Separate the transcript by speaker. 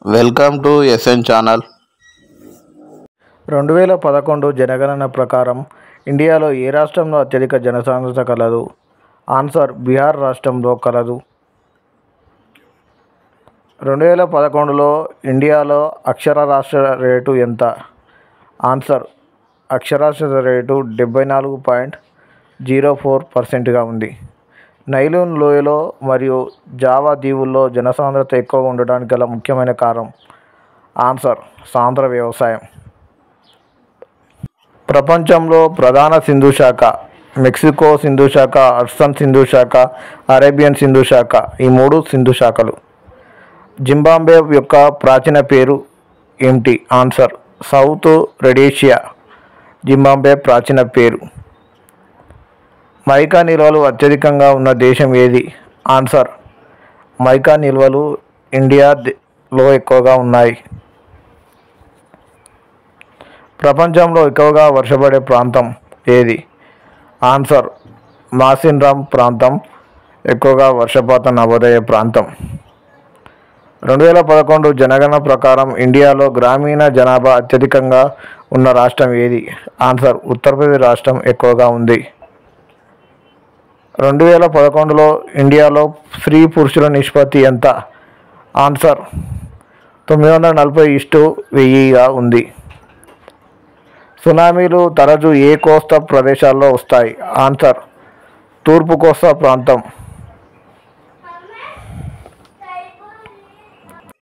Speaker 1: Welcome to SN channel.
Speaker 2: 2011 జనగణన ప్రకారం ఇండియాలో ఏ రాష్ట్రంలో అత్యధిక జనసాంద్రత కలదు? ఆన్సర్ బీహార్ రాష్ట్రంలో కలదు. 2011లో ఇండియాలో అక్షరాస్యత రేటు ఎంత? ఆన్సర్ అక్షరాస్యత రేటు 74.04%గా ఉంది. నైలు లోయలో మరియు జావా దీవుల్లో జనసాంద్రత ఎక్కువగా ఉండడానికి గల ముఖ్యమైన కారణం? ఆన్సర్ సాంద్ర వ్యవసాయం. ప్రపంచంలో ప్రధాన సింధు శాఖ? మెక్సికో సింధు శాఖ, హడ్సన్ సింధు శాఖ, అరేబియన్ సింధు శాఖ. ఈ మూడు సింధు శాఖలు. జింబాబ్వే యొక్క ప్రాచీన పేరు ఏమిటి? Answer south రొడేషియా. జింబాబ్వే ప్రాచీన పేరు. మైకా నిల్వలు అత్యధికంగా ఉన్న దేశం ఏది? ఆన్సర్ మైకా నిల్వలు ఇండియాలో ఎక్కువగా ఉన్నాయి. ప్రపంచంలో ఎక్కువగా వర్షపడే ప్రాంతం ఏది? ఆన్సర్ మాసిన్రామ్ ప్రాంతం ఎక్కువగా వర్షపాతం నమోదయ్యే ప్రాంతం. 2011 జనగణన ప్రకారం ఇండియాలో గ్రామీణ జనాభా అత్యధికంగా ఉన్న రాష్ట్రం ఏది? ఆన్సర్ ఉత్తరప్రదేశ్ రాష్ట్రం ఎక్కువగా ఉంది. 2011లో ఇండియాలో స్త్రీ పురుషుల నిష్పత్తి ఎంత? ఆన్సర్ 940:1000గా ఉంది. సునామీలు తరచూ ఏ కోస్తా ప్రదేశాల్లో వస్తాయి? ఆన్సర్ తూర్పు కోస్తా ప్రాంతం.